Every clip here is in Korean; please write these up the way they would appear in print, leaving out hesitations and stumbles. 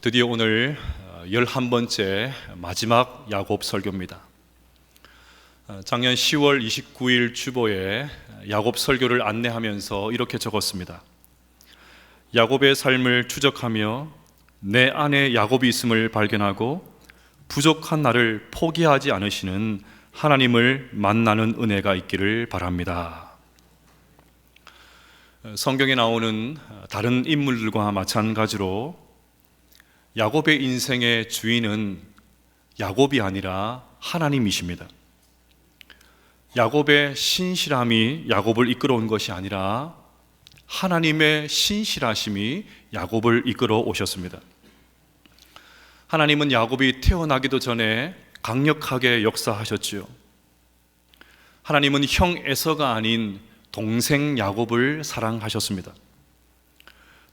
드디어 오늘 11번째 마지막 야곱 설교입니다. 작년 10월 29일 주보에 야곱 설교를 안내하면서 이렇게 적었습니다. 야곱의 삶을 추적하며 내 안에 야곱이 있음을 발견하고 부족한 나를 포기하지 않으시는 하나님을 만나는 은혜가 있기를 바랍니다. 성경에 나오는 다른 인물들과 마찬가지로 야곱의 인생의 주인은 야곱이 아니라 하나님이십니다. 야곱의 신실함이 야곱을 이끌어온 것이 아니라 하나님의 신실하심이 야곱을 이끌어 오셨습니다. 하나님은 야곱이 태어나기도 전에 강력하게 역사하셨지요. 하나님은 형 에서가 아닌 동생 야곱을 사랑하셨습니다.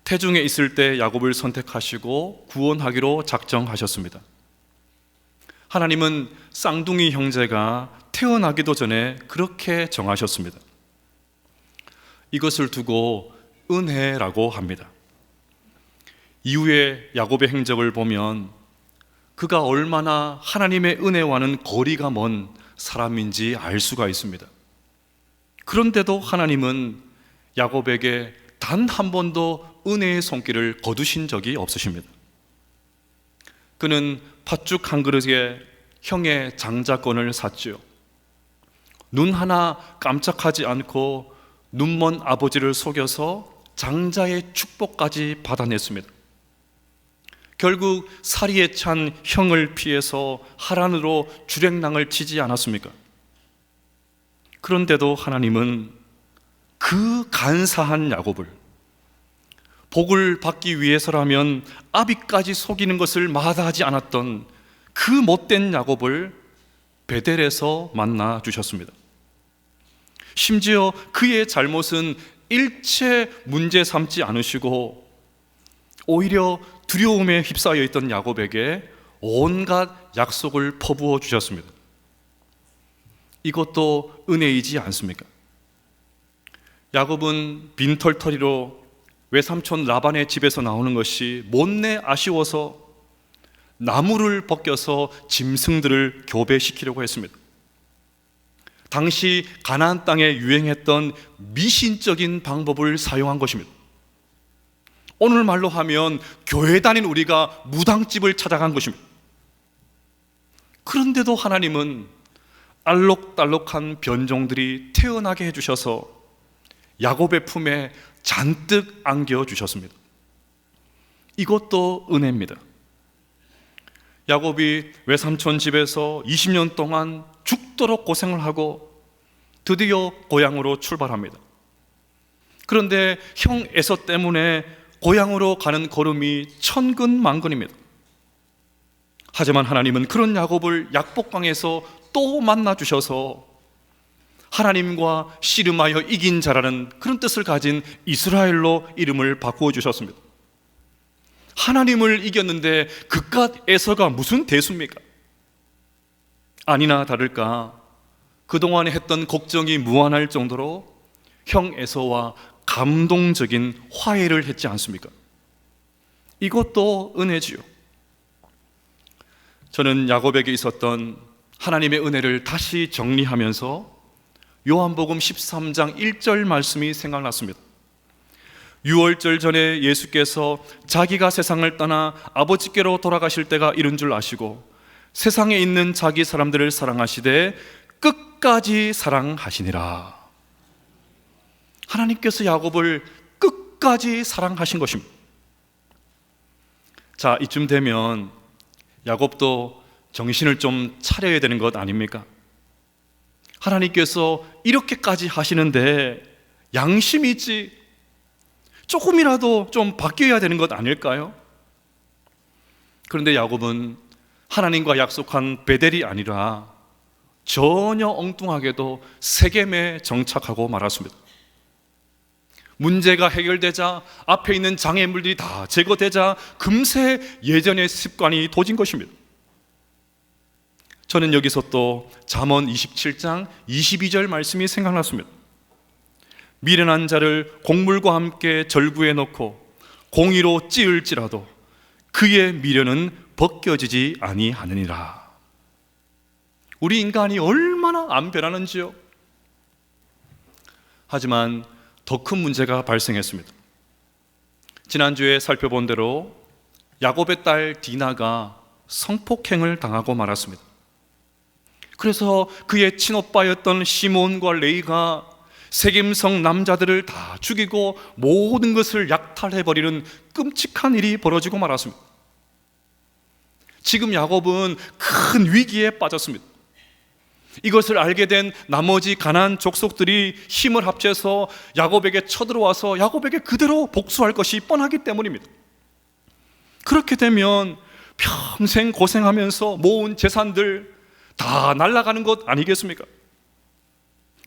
태중에 있을 때 야곱을 선택하시고 구원하기로 작정하셨습니다. 하나님은 쌍둥이 형제가 태어나기도 전에 그렇게 정하셨습니다. 이것을 두고 은혜라고 합니다. 이후에 야곱의 행적을 보면 그가 얼마나 하나님의 은혜와는 거리가 먼 사람인지 알 수가 있습니다. 그런데도 하나님은 야곱에게 단 한 번도 은혜의 손길을 거두신 적이 없으십니다. 그는 팥죽 한 그릇에 형의 장자권을 샀지요. 눈 하나 깜짝하지 않고 눈먼 아버지를 속여서 장자의 축복까지 받아냈습니다. 결국 사리에 찬 형을 피해서 하란으로 주랭랑을 치지 않았습니까? 그런데도 하나님은 그 간사한 야곱을 복을 받기 위해서라면 아비까지 속이는 것을 마다하지 않았던 그 못된 야곱을 베델에서 만나 주셨습니다. 심지어 그의 잘못은 일체 문제 삼지 않으시고 오히려 두려움에 휩싸여 있던 야곱에게 온갖 약속을 퍼부어 주셨습니다. 이것도 은혜이지 않습니까? 야곱은 빈털터리로 외삼촌 라반의 집에서 나오는 것이 못내 아쉬워서 나무를 벗겨서 짐승들을 교배시키려고 했습니다. 당시 가나안 땅에 유행했던 미신적인 방법을 사용한 것입니다. 오늘 말로 하면 교회 다닌 우리가 무당집을 찾아간 것입니다. 그런데도 하나님은 알록달록한 변종들이 태어나게 해주셔서 야곱의 품에 잔뜩 안겨주셨습니다. 이것도 은혜입니다. 야곱이 외삼촌 집에서 20년 동안 죽도록 고생을 하고 드디어 고향으로 출발합니다. 그런데 형 에서 때문에 고향으로 가는 걸음이 천근만근입니다. 하지만 하나님은 그런 야곱을 약복강에서 또 만나주셔서 하나님과 씨름하여 이긴 자라는 그런 뜻을 가진 이스라엘로 이름을 바꾸어 주셨습니다. 하나님을 이겼는데 그깟 에서가 무슨 대수입니까? 아니나 다를까 그동안에 했던 걱정이 무한할 정도로 형 에서와 감동적인 화해를 했지 않습니까? 이것도 은혜지요. 저는 야곱에게 있었던 하나님의 은혜를 다시 정리하면서 요한복음 13장 1절 말씀이 생각났습니다. 유월절 전에 예수께서 자기가 세상을 떠나 아버지께로 돌아가실 때가 이른 줄 아시고 세상에 있는 자기 사람들을 사랑하시되 끝까지 사랑하시니라. 하나님께서 야곱을 끝까지 사랑하신 것입니다. 자, 이쯤 되면 야곱도 정신을 좀 차려야 되는 것 아닙니까? 하나님께서 이렇게까지 하시는데 양심이 있지 조금이라도 좀 바뀌어야 되는 것 아닐까요? 그런데 야곱은 하나님과 약속한 베델이 아니라 전혀 엉뚱하게도 세겜에 정착하고 말았습니다. 문제가 해결되자 앞에 있는 장애물들이 다 제거되자 금세 예전의 습관이 도진 것입니다. 저는 여기서 또 잠언 27장 22절 말씀이 생각났습니다. 미련한 자를 곡물과 함께 절구해 놓고 공의로 찌을지라도 그 그의 미련은 벗겨지지 아니하느니라. 우리 인간이 얼마나 안 변하는지요. 하지만 더 큰 문제가 발생했습니다. 지난주에 살펴본 대로 야곱의 딸 디나가 성폭행을 당하고 말았습니다. 그래서 그의 친오빠였던 시몬과 레이가 세겜성 남자들을 다 죽이고 모든 것을 약탈해버리는 끔찍한 일이 벌어지고 말았습니다. 지금 야곱은 큰 위기에 빠졌습니다. 이것을 알게 된 나머지 가나안 족속들이 힘을 합쳐서 야곱에게 쳐들어와서 야곱에게 그대로 복수할 것이 뻔하기 때문입니다. 그렇게 되면 평생 고생하면서 모은 재산들 다 날아가는 것 아니겠습니까?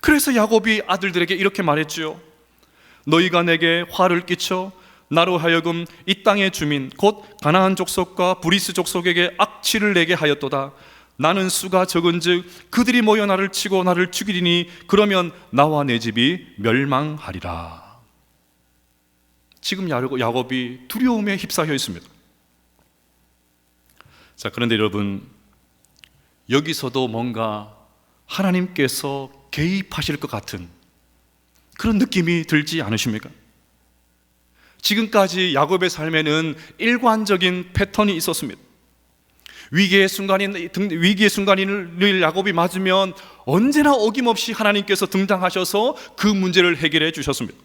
그래서 야곱이 아들들에게 이렇게 말했죠. 너희가 내게 화를 끼쳐 나로 하여금 이 땅의 주민 곧 가나안 족속과 브리스 족속에게 악취를 내게 하였도다. 나는 수가 적은즉 그들이 모여 나를 치고 나를 죽이리니 그러면 나와 내 집이 멸망하리라. 지금 야곱이 두려움에 휩싸여 있습니다. 자, 그런데 여러분, 여기서도 뭔가 하나님께서 개입하실 것 같은 그런 느낌이 들지 않으십니까? 지금까지 야곱의 삶에는 일관적인 패턴이 있었습니다. 위기의 순간을 야곱이 맞으면 언제나 어김없이 하나님께서 등장하셔서 그 문제를 해결해 주셨습니다.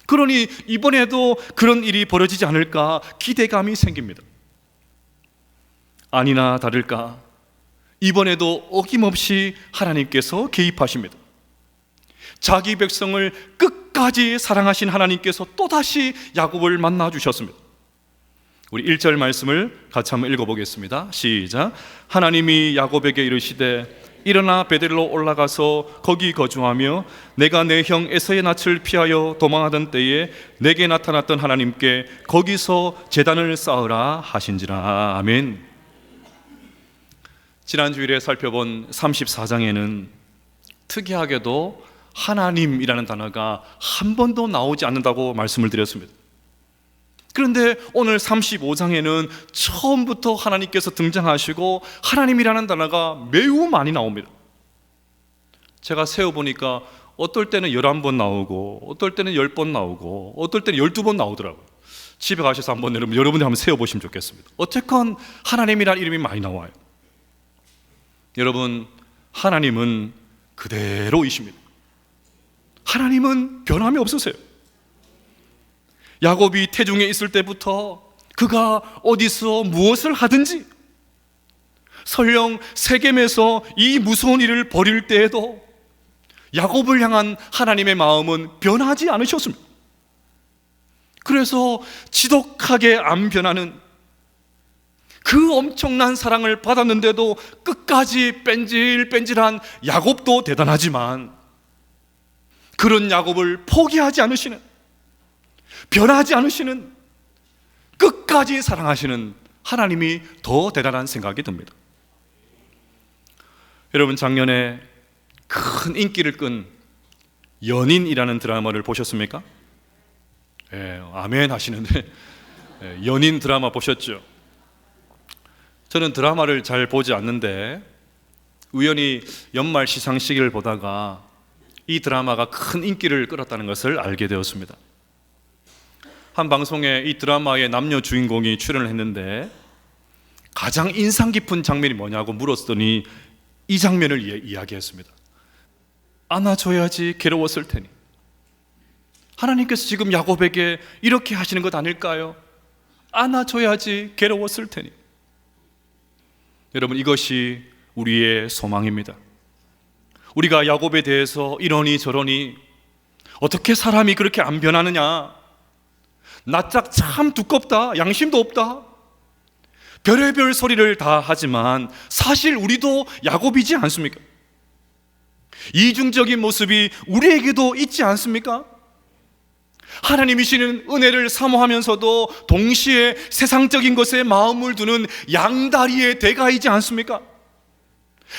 그러니 이번에도 그런 일이 벌어지지 않을까 기대감이 생깁니다. 아니나 다를까 이번에도 어김없이 하나님께서 개입하십니다. 자기 백성을 끝까지 사랑하신 하나님께서 또다시 야곱을 만나 주셨습니다. 우리 1절 말씀을 같이 한번 읽어보겠습니다. 시작. 하나님이 야곱에게 이르시되 일어나 베델로 올라가서 거기 거주하며 내가 내 형 에서의 낯을 피하여 도망하던 때에 내게 나타났던 하나님께 거기서 제단을 쌓으라 하신지라. 아멘. 지난 주일에 살펴본 34장에는 특이하게도 하나님이라는 단어가 한 번도 나오지 않는다고 말씀을 드렸습니다. 그런데 오늘 35장에는 처음부터 하나님께서 등장하시고 하나님이라는 단어가 매우 많이 나옵니다. 제가 세어보니까 어떨 때는 11번 나오고 어떨 때는 10번 나오고 어떨 때는 12번 나오더라고요. 집에 가셔서 한번 여러분들 한번 세어보시면 좋겠습니다. 어쨌건 하나님이라는 이름이 많이 나와요. 여러분, 하나님은 그대로이십니다. 하나님은 변함이 없으세요. 야곱이 태중에 있을 때부터 그가 어디서 무엇을 하든지, 설령 세겜에서 이 무서운 일을 벌일 때에도 야곱을 향한 하나님의 마음은 변하지 않으셨습니다. 그래서 지독하게 안 변하는 그 엄청난 사랑을 받았는데도 끝까지 뺀질뺀질한 야곱도 대단하지만 그런 야곱을 포기하지 않으시는, 변하지 않으시는, 끝까지 사랑하시는 하나님이 더 대단한 생각이 듭니다. 여러분, 작년에 큰 인기를 끈 연인이라는 드라마를 보셨습니까? 아멘 하시는데 연인 드라마 보셨죠? 저는 드라마를 잘 보지 않는데 우연히 연말 시상식을 보다가 이 드라마가 큰 인기를 끌었다는 것을 알게 되었습니다. 한 방송에 이 드라마의 남녀 주인공이 출연을 했는데 가장 인상 깊은 장면이 뭐냐고 물었더니 이 장면을 이야기했습니다. 안아줘야지 괴로웠을 테니. 하나님께서 지금 야곱에게 이렇게 하시는 것 아닐까요? 안아줘야지 괴로웠을 테니. 여러분, 이것이 우리의 소망입니다. 우리가 야곱에 대해서 이러니 저러니 어떻게 사람이 그렇게 안 변하느냐, 낯짝 참 두껍다, 양심도 없다, 별의별 소리를 다 하지만 사실 우리도 야곱이지 않습니까? 이중적인 모습이 우리에게도 있지 않습니까? 하나님이시는 은혜를 사모하면서도 동시에 세상적인 것에 마음을 두는 양다리의 대가이지 않습니까?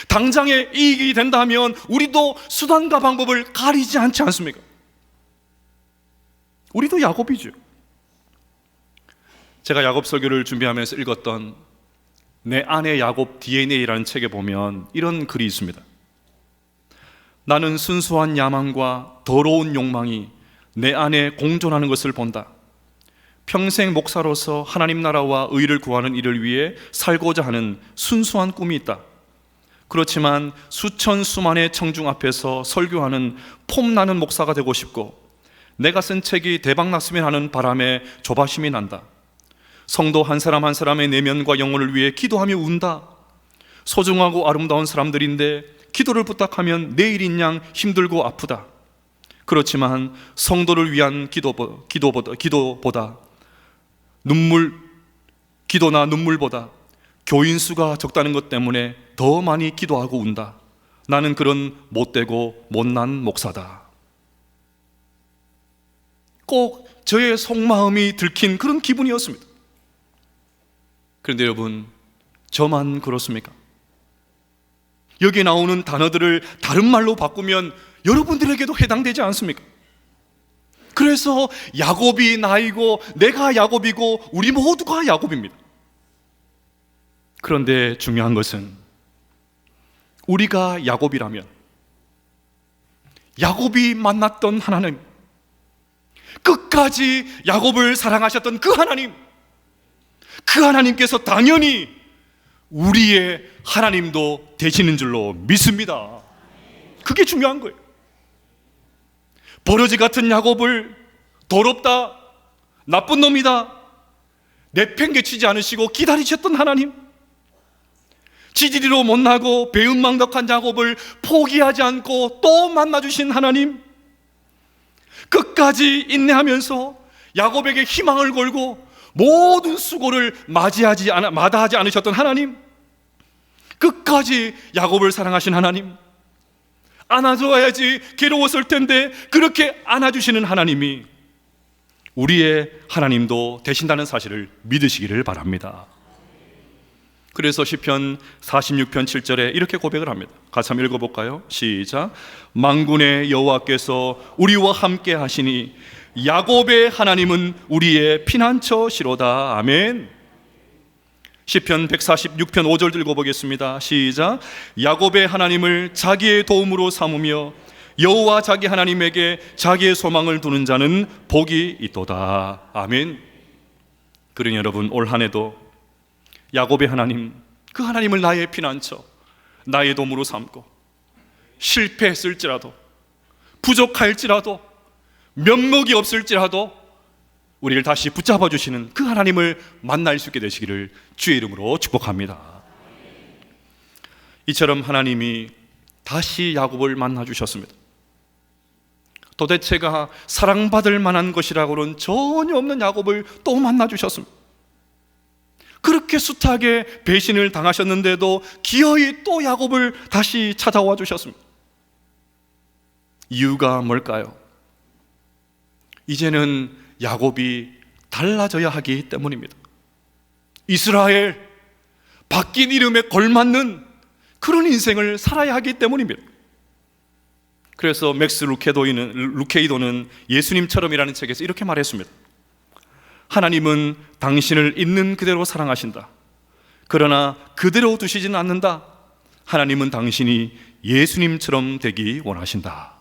당장의 이익이 된다면 우리도 수단과 방법을 가리지 않지 않습니까? 우리도 야곱이죠. 제가 야곱 설교를 준비하면서 읽었던 내 아내 야곱 DNA라는 책에 보면 이런 글이 있습니다. 나는 순수한 야망과 더러운 욕망이 내 안에 공존하는 것을 본다. 평생 목사로서 하나님 나라와 의를 구하는 일을 위해 살고자 하는 순수한 꿈이 있다. 그렇지만 수천 수만의 청중 앞에서 설교하는 폼나는 목사가 되고 싶고, 내가 쓴 책이 대박났으면 하는 바람에 조바심이 난다. 성도 한 사람 한 사람의 내면과 영혼을 위해 기도하며 운다. 소중하고 아름다운 사람들인데 기도를 부탁하면 내일인 양 힘들고 아프다. 그렇지만 성도를 위한 기도보다 기도나 눈물보다 교인 수가 적다는 것 때문에 더 많이 기도하고 운다. 나는 그런 못되고 못난 목사다. 꼭 저의 속마음이 들킨 그런 기분이었습니다. 그런데 여러분, 저만 그렇습니까? 여기 나오는 단어들을 다른 말로 바꾸면 여러분들에게도 해당되지 않습니까? 그래서 야곱이 나이고 내가 야곱이고 우리 모두가 야곱입니다. 그런데 중요한 것은 우리가 야곱이라면 야곱이 만났던 하나님, 끝까지 야곱을 사랑하셨던 그 하나님께서 당연히 우리의 하나님도 되시는 줄로 믿습니다. 그게 중요한 거예요. 버러지 같은 야곱을 더럽다, 나쁜 놈이다 내팽개치지 않으시고 기다리셨던 하나님, 지지리로 못나고 배은망덕한 야곱을 포기하지 않고 또 만나주신 하나님, 끝까지 인내하면서 야곱에게 희망을 걸고 모든 수고를 마다하지 않으셨던 하나님, 끝까지 야곱을 사랑하신 하나님, 안아줘야지 괴로웠을 텐데 그렇게 안아주시는 하나님이 우리의 하나님도 되신다는 사실을 믿으시기를 바랍니다. 그래서 시편 46편 7절에 이렇게 고백을 합니다. 같이 한번 읽어볼까요? 시작. 만군의 여호와께서 우리와 함께 하시니 야곱의 하나님은 우리의 피난처시로다. 아멘. 시편 146편 5절 읽어보겠습니다. 시작. 야곱의 하나님을 자기의 도움으로 삼으며 여호와 자기 하나님에게 자기의 소망을 두는 자는 복이 있도다. 아멘. 그러니 여러분, 올 한 해도 야곱의 하나님, 그 하나님을 나의 피난처, 나의 도움으로 삼고 실패했을지라도, 부족할지라도, 면목이 없을지라도 우리를 다시 붙잡아 주시는 그 하나님을 만날 수 있게 되시기를 주의 이름으로 축복합니다. 이처럼 하나님이 다시 야곱을 만나 주셨습니다. 도대체가 사랑받을 만한 것이라고는 전혀 없는 야곱을 또 만나 주셨습니다. 그렇게 숱하게 배신을 당하셨는데도 기어이 또 야곱을 다시 찾아와 주셨습니다. 이유가 뭘까요? 이제는 야곱이 달라져야 하기 때문입니다. 이스라엘, 바뀐 이름에 걸맞는 그런 인생을 살아야 하기 때문입니다. 그래서 맥스 루케이도는 예수님처럼이라는 책에서 이렇게 말했습니다. 하나님은 당신을 있는 그대로 사랑하신다. 그러나 그대로 두시지는 않는다. 하나님은 당신이 예수님처럼 되기 원하신다.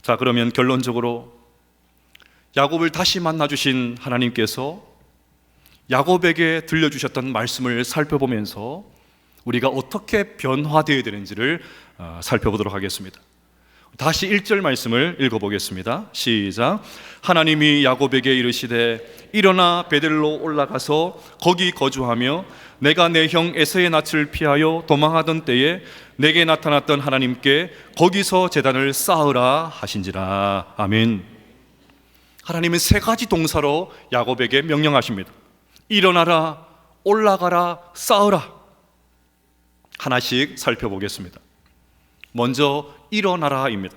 자, 그러면 결론적으로 야곱을 다시 만나주신 하나님께서 야곱에게 들려주셨던 말씀을 살펴보면서 우리가 어떻게 변화되어야 되는지를 살펴보도록 하겠습니다. 다시 1절 말씀을 읽어보겠습니다. 시작. 하나님이 야곱에게 이르시되 일어나 베델로 올라가서 거기 거주하며 내가 내 형 에서의 낯을 피하여 도망하던 때에 내게 나타났던 하나님께 거기서 제단을 쌓으라 하신지라. 아멘. 하나님은 세 가지 동사로 야곱에게 명령하십니다. 일어나라, 올라가라, 쌓으라. 하나씩 살펴보겠습니다. 먼저 일어나라입니다.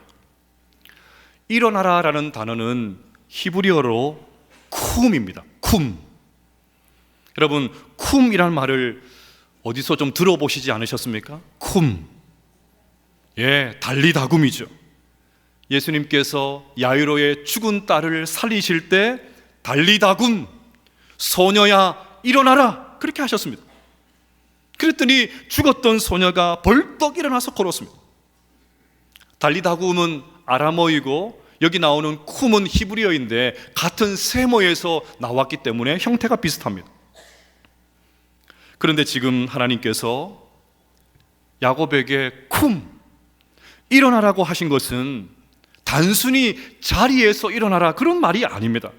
일어나라라는 단어는 히브리어로 쿰입니다. 쿰. 여러분, 쿰이라는 말을 어디서 좀 들어보시지 않으셨습니까? 쿰. 예, 달리다굼이죠. 예수님께서 야이로의 죽은 딸을 살리실 때 달리다굼, 소녀야 일어나라, 그렇게 하셨습니다. 그랬더니 죽었던 소녀가 벌떡 일어나서 걸었습니다. 달리다굼은 아람어이고 여기 나오는 쿰은 히브리어인데 같은 세모에서 나왔기 때문에 형태가 비슷합니다. 그런데 지금 하나님께서 야곱에게 쿰, 일어나라고 하신 것은 단순히 자리에서 일어나라 그런 말이 아닙니다.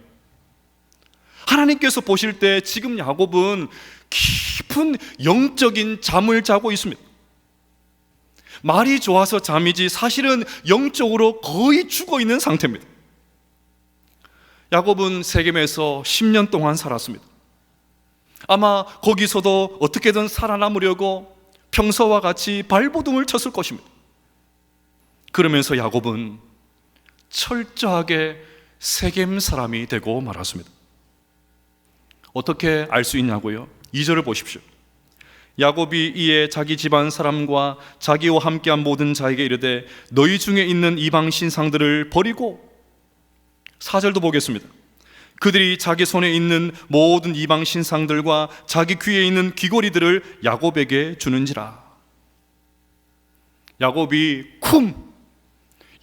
하나님께서 보실 때 지금 야곱은 깊은 영적인 잠을 자고 있습니다. 말이 좋아서 잠이지 사실은 영적으로 거의 죽어 있는 상태입니다. 야곱은 세겜에서 10년 동안 살았습니다. 아마 거기서도 어떻게든 살아남으려고 평소와 같이 발버둥을 쳤을 것입니다. 그러면서 야곱은 철저하게 세겜 사람이 되고 말았습니다. 어떻게 알 수 있냐고요? 2절을 보십시오. 야곱이 이에 자기 집안 사람과 자기와 함께한 모든 자에게 이르되 너희 중에 있는 이방 신상들을 버리고, 4절도 보겠습니다. 그들이 자기 손에 있는 모든 이방 신상들과 자기 귀에 있는 귀고리들을 야곱에게 주는지라. 야곱이 쿰,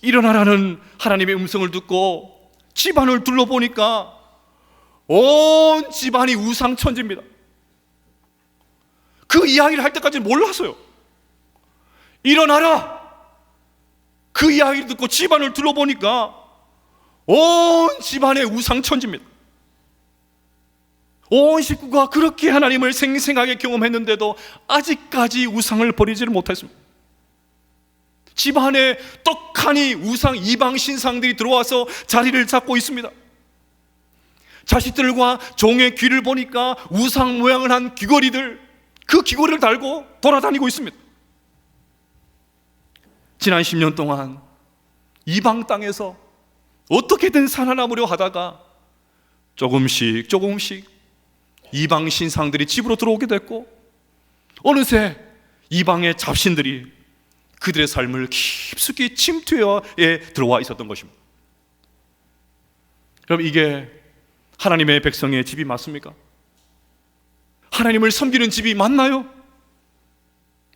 일어나라는 하나님의 음성을 듣고 집안을 둘러보니까 온 집안이 우상천지입니다. 그 이야기를 할 때까지는 몰랐어요. 일어나라! 그 이야기를 듣고 집안을 둘러보니까 온 집안의 우상천지입니다. 온 식구가 그렇게 하나님을 생생하게 경험했는데도 아직까지 우상을 버리지를 못했습니다. 집안에 떡하니 우상 이방 신상들이 들어와서 자리를 잡고 있습니다. 자식들과 종의 귀를 보니까 우상 모양을 한 귀걸이들, 그 귀걸이를 달고 돌아다니고 있습니다. 지난 10년 동안 이방 땅에서 어떻게든 살아남으려 하다가 조금씩 이방 신상들이 집으로 들어오게 됐고, 어느새 이방의 잡신들이 그들의 삶을 깊숙이 침투해 들어와 있었던 것입니다. 그럼 이게 하나님의 백성의 집이 맞습니까? 하나님을 섬기는 집이 맞나요?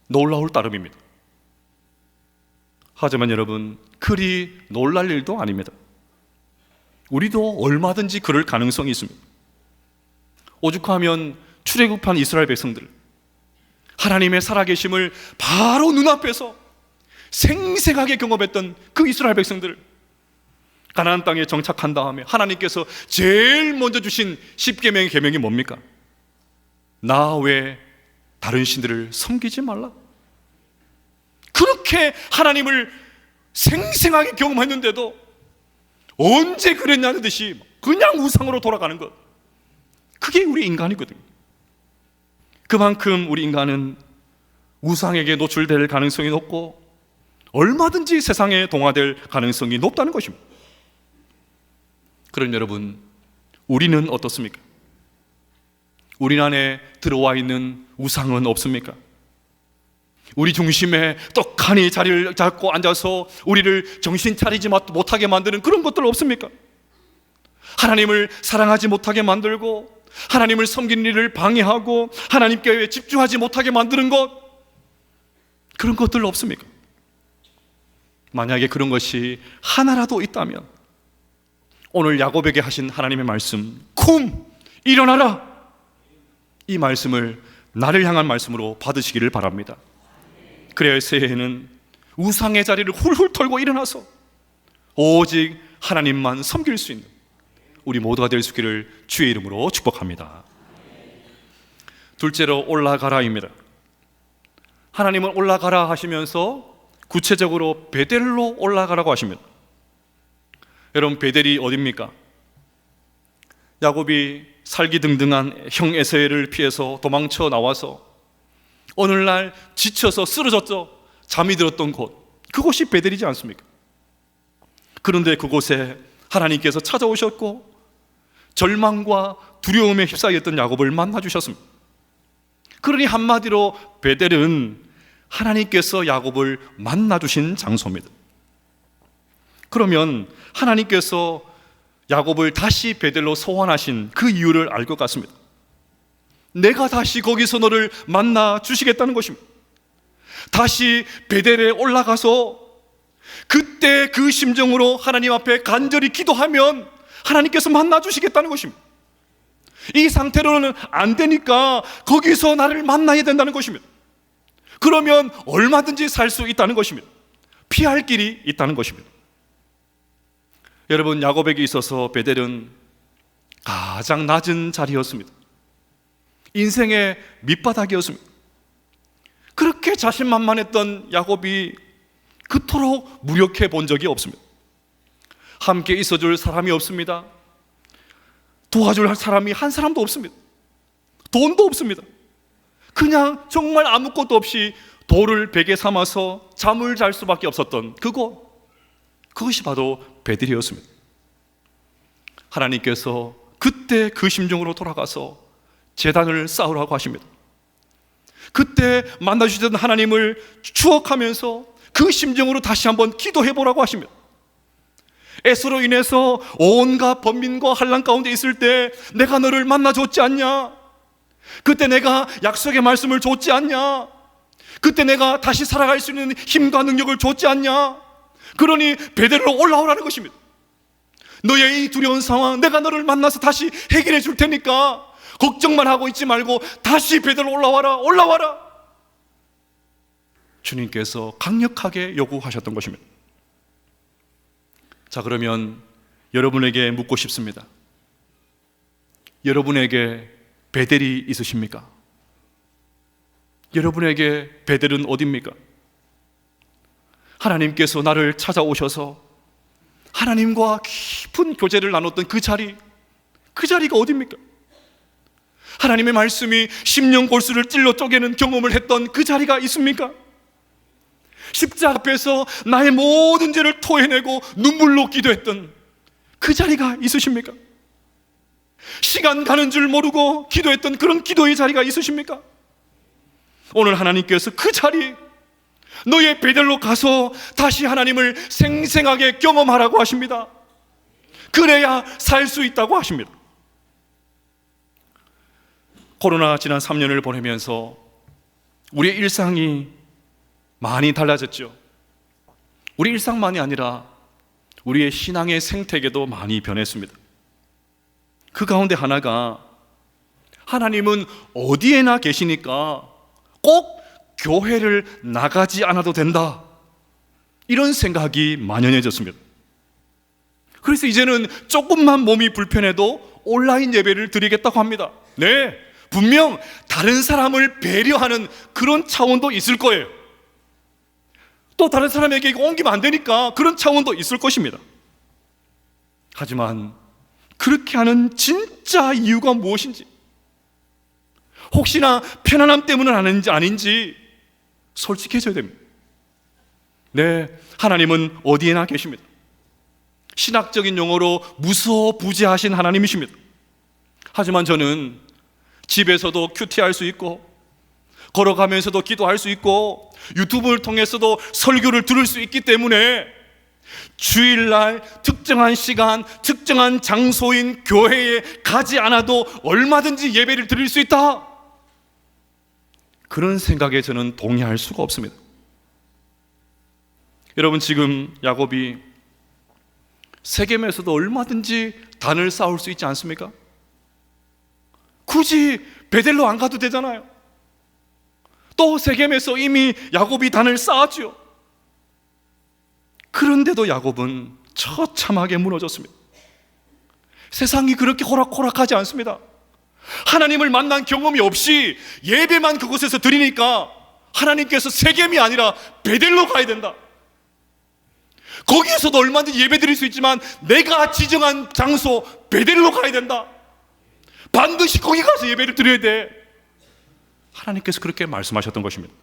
놀라울 따름입니다. 하지만 여러분, 그리 놀랄 일도 아닙니다. 우리도 얼마든지 그럴 가능성이 있습니다. 오죽하면 출애굽한 이스라엘 백성들, 하나님의 살아계심을 바로 눈앞에서 생생하게 경험했던 그 이스라엘 백성들, 가나안 땅에 정착한 다음에 하나님께서 제일 먼저 주신 10계명의 계명이 뭡니까? 나 외에 다른 신들을 섬기지 말라. 그렇게 하나님을 생생하게 경험했는데도 언제 그랬냐는 듯이 그냥 우상으로 돌아가는 것, 그게 우리 인간이거든요. 그만큼 우리 인간은 우상에게 노출될 가능성이 높고 얼마든지 세상에 동화될 가능성이 높다는 것입니다. 그럼 여러분, 우리는 어떻습니까? 우리 안에 들어와 있는 우상은 없습니까? 우리 중심에 떡하니 자리를 잡고 앉아서 우리를 정신 차리지 못하게 만드는 그런 것들 없습니까? 하나님을 사랑하지 못하게 만들고 하나님을 섬기는 일을 방해하고 하나님께 집중하지 못하게 만드는 것, 그런 것들 없습니까? 만약에 그런 것이 하나라도 있다면 오늘 야곱에게 하신 하나님의 말씀, 쿰, 일어나라, 이 말씀을 나를 향한 말씀으로 받으시기를 바랍니다. 그래야 새해에는 우상의 자리를 훌훌 털고 일어나서 오직 하나님만 섬길 수 있는 우리 모두가 될 수 있기를 주의 이름으로 축복합니다. 둘째로 올라가라입니다. 하나님은 올라가라 하시면서 구체적으로 베델로 올라가라고 하십니다. 여러분, 베델이 어디입니까? 야곱이 살기등등한 형 에서를 피해서 도망쳐 나와서 어느 날 지쳐서 쓰러졌죠. 잠이 들었던 곳, 그곳이 베델이지 않습니까? 그런데 그곳에 하나님께서 찾아오셨고 절망과 두려움에 휩싸였던 야곱을 만나주셨습니다. 그러니 한마디로 베델은 하나님께서 야곱을 만나주신 장소입니다. 그러면 하나님께서 야곱을 다시 베델로 소환하신 그 이유를 알 것 같습니다. 내가 다시 거기서 너를 만나 주시겠다는 것입니다. 다시 베델에 올라가서 그때 그 심정으로 하나님 앞에 간절히 기도하면 하나님께서 만나 주시겠다는 것입니다. 이 상태로는 안 되니까 거기서 나를 만나야 된다는 것입니다. 그러면 얼마든지 살 수 있다는 것입니다. 피할 길이 있다는 것입니다. 여러분, 야곱에게 있어서 베델은 가장 낮은 자리였습니다. 인생의 밑바닥이었습니다. 그렇게 자신만만했던 야곱이 그토록 무력해 본 적이 없습니다. 함께 있어줄 사람이 없습니다. 도와줄 사람이 한 사람도 없습니다. 돈도 없습니다. 그냥 정말 아무것도 없이 돌을 베개 삼아서 잠을 잘 수밖에 없었던 그것이 바로 베델이었습니다. 하나님께서 그때 그 심정으로 돌아가서 제단을 쌓으라고 하십니다. 그때 만나주셨던 하나님을 추억하면서 그 심정으로 다시 한번 기도해 보라고 하십니다. 에서로 인해서 온갖 번민과 환난 가운데 있을 때 내가 너를 만나줬지 않냐? 그때 내가 약속의 말씀을 줬지 않냐? 그때 내가 다시 살아갈 수 있는 힘과 능력을 줬지 않냐? 그러니 베델로 올라오라는 것입니다. 너의 이 두려운 상황 내가 너를 만나서 다시 해결해 줄 테니까 걱정만 하고 있지 말고 다시 베델로 올라와라. 주님께서 강력하게 요구하셨던 것입니다. 자, 그러면 여러분에게 묻고 싶습니다. 여러분에게 베델이 있으십니까? 여러분에게 베델은 어디입니까? 하나님께서 나를 찾아오셔서 하나님과 깊은 교제를 나눴던 그 자리가 어디입니까? 하나님의 말씀이 심령골수를 찔러 쪼개는 경험을 했던 그 자리가 있습니까? 십자가 앞에서 나의 모든 죄를 토해내고 눈물로 기도했던 그 자리가 있으십니까? 시간 가는 줄 모르고 기도했던 그런 기도의 자리가 있으십니까? 오늘 하나님께서 그 자리, 너의 베델로 가서 다시 하나님을 생생하게 경험하라고 하십니다. 그래야 살 수 있다고 하십니다. 코로나 지난 3년을 보내면서 우리의 일상이 많이 달라졌죠. 우리 일상만이 아니라 우리의 신앙의 생태계도 많이 변했습니다. 그 가운데 하나가 하나님은 어디에나 계시니까 꼭 교회를 나가지 않아도 된다, 이런 생각이 만연해졌습니다. 그래서 이제는 조금만 몸이 불편해도 온라인 예배를 드리겠다고 합니다. 네, 분명 다른 사람을 배려하는 그런 차원도 있을 거예요. 또 다른 사람에게 이거 옮기면 안 되니까 그런 차원도 있을 것입니다. 하지만 그렇게 하는 진짜 이유가 무엇인지, 혹시나 편안함 때문은 아닌지 솔직해져야 됩니다. 네, 하나님은 어디에나 계십니다. 신학적인 용어로 무소부지하신 하나님이십니다. 하지만 저는 집에서도 큐티할 수 있고, 걸어가면서도 기도할 수 있고, 유튜브를 통해서도 설교를 들을 수 있기 때문에 주일날 특정한 시간, 특정한 장소인 교회에 가지 않아도 얼마든지 예배를 드릴 수 있다, 그런 생각에 저는 동의할 수가 없습니다. 여러분, 지금 야곱이 세겜에서도 얼마든지 단을 쌓을 수 있지 않습니까? 굳이 베델로 안 가도 되잖아요. 또 세겜에서 이미 야곱이 단을 쌓았죠. 그런데도 야곱은 처참하게 무너졌습니다. 세상이 그렇게 호락호락하지 않습니다. 하나님을 만난 경험이 없이 예배만 그곳에서 드리니까 하나님께서 세겜이 아니라 베델로 가야 된다, 거기에서도 얼마든지 예배 드릴 수 있지만 내가 지정한 장소 베델로 가야 된다, 반드시 거기 가서 예배를 드려야 돼, 하나님께서 그렇게 말씀하셨던 것입니다.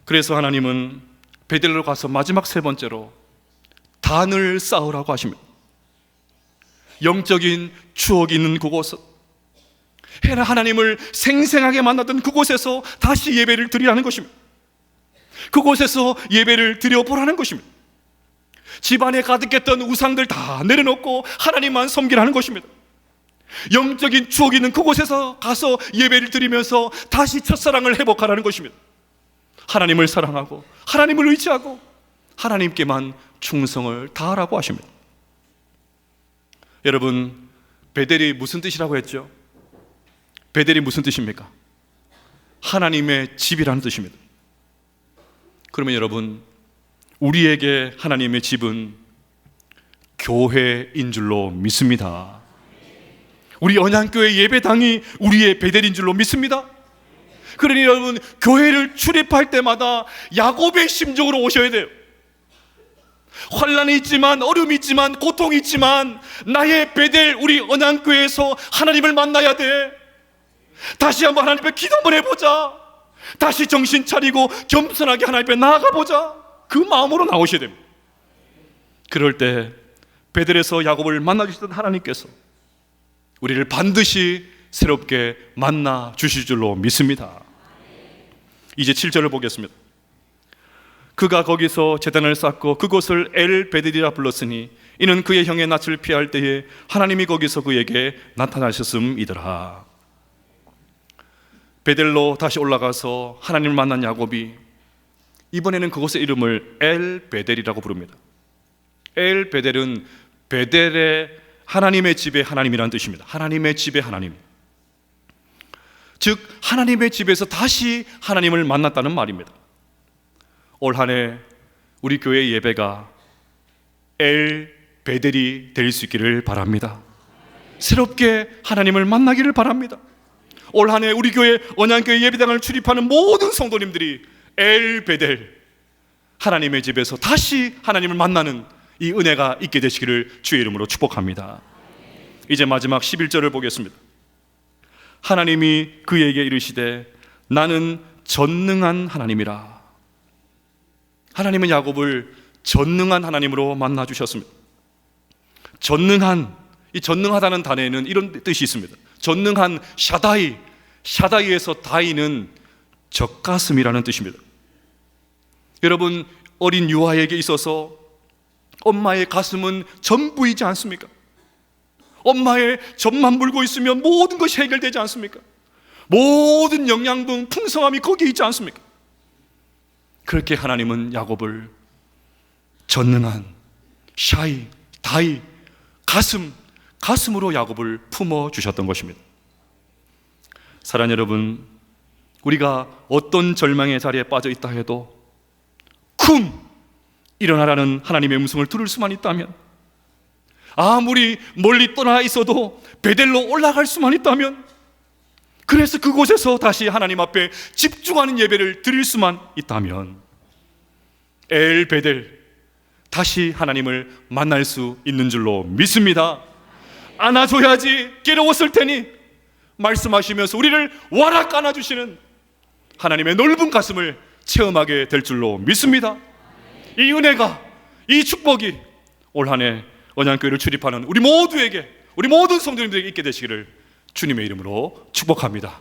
그래서 하나님은 베델로 가서 마지막 세 번째로 단을 쌓으라고 하십니다. 영적인 추억이 있는 그곳, 하나님을 생생하게 만났던 그곳에서 다시 예배를 드리라는 것입니다. 그곳에서 예배를 드려보라는 것입니다. 집안에 가득했던 우상들 다 내려놓고 하나님만 섬기라는 것입니다. 영적인 추억이 있는 그곳에서 가서 예배를 드리면서 다시 첫사랑을 회복하라는 것입니다. 하나님을 사랑하고 하나님을 의지하고 하나님께만 충성을 다하라고 하십니다. 여러분, 베델이 무슨 뜻이라고 했죠? 베델이 무슨 뜻입니까? 하나님의 집이라는 뜻입니다. 그러면 여러분, 우리에게 하나님의 집은 교회인 줄로 믿습니다. 우리 언양교회 예배당이 우리의 베델인 줄로 믿습니다. 그러니 여러분, 교회를 출입할 때마다 야곱의 심정으로 오셔야 돼요. 환난이 있지만, 어려움이 있지만, 고통이 있지만 나의 베델, 우리 언양교회에서 하나님을 만나야 돼. 다시 한번 하나님 앞에 기도 한번 해보자. 다시 정신 차리고 겸손하게 하나님 앞에 나아가보자. 그 마음으로 나오셔야 됩니다. 그럴 때 베델에서 야곱을 만나주시던 하나님께서 우리를 반드시 새롭게 만나 주실 줄로 믿습니다. 이제 7절을 보겠습니다. 그가 거기서 제단을 쌓고 그곳을 엘 베델이라 불렀으니 이는 그의 형의 낯을 피할 때에 하나님이 거기서 그에게 나타나셨음이더라. 베델로 다시 올라가서 하나님을 만난 야곱이 이번에는 그곳의 이름을 엘 베델이라고 부릅니다. 엘 베델은 베델의 하나님의 집의 하나님이라는 뜻입니다. 하나님의 집의 하나님, 즉 하나님의 집에서 다시 하나님을 만났다는 말입니다. 올 한 해 우리 교회 예배가 엘 베델이 될 수 있기를 바랍니다. 새롭게 하나님을 만나기를 바랍니다. 올 한 해 우리 교회 언양교회 예배당을 출입하는 모든 성도님들이 엘 베델, 하나님의 집에서 다시 하나님을 만나는 이 은혜가 있게 되시기를 주의 이름으로 축복합니다. 이제 마지막 11절을 보겠습니다. 하나님이 그에게 이르시되 나는 전능한 하나님이라. 하나님은 야곱을 전능한 하나님으로 만나 주셨습니다. 전능한, 이 전능하다는 단어에는 이런 뜻이 있습니다. 전능한 샤다이, 샤다이에서 다이는 젖가슴이라는 뜻입니다. 여러분, 어린 유아에게 있어서 엄마의 가슴은 전부이지 않습니까? 엄마의 젖만 물고 있으면 모든 것이 해결되지 않습니까? 모든 영양분, 풍성함이 거기에 있지 않습니까? 그렇게 하나님은 야곱을 전능한 샤이, 다이, 가슴으로 야곱을 품어주셨던 것입니다. 사랑하는 여러분, 우리가 어떤 절망의 자리에 빠져 있다 해도 쿵! 일어나라는 하나님의 음성을 들을 수만 있다면, 아무리 멀리 떠나 있어도 베델로 올라갈 수만 있다면, 그래서 그곳에서 다시 하나님 앞에 집중하는 예배를 드릴 수만 있다면 엘 베델, 다시 하나님을 만날 수 있는 줄로 믿습니다. 안아줘야지 괴로웠을 테니 말씀하시면서 우리를 와락 안아주시는 하나님의 넓은 가슴을 체험하게 될 줄로 믿습니다. 이 은혜가, 이 축복이 올 한 해 언양교회를 출입하는 우리 모두에게, 우리 모든 성도님들에게 있게 되시기를 주님의 이름으로 축복합니다.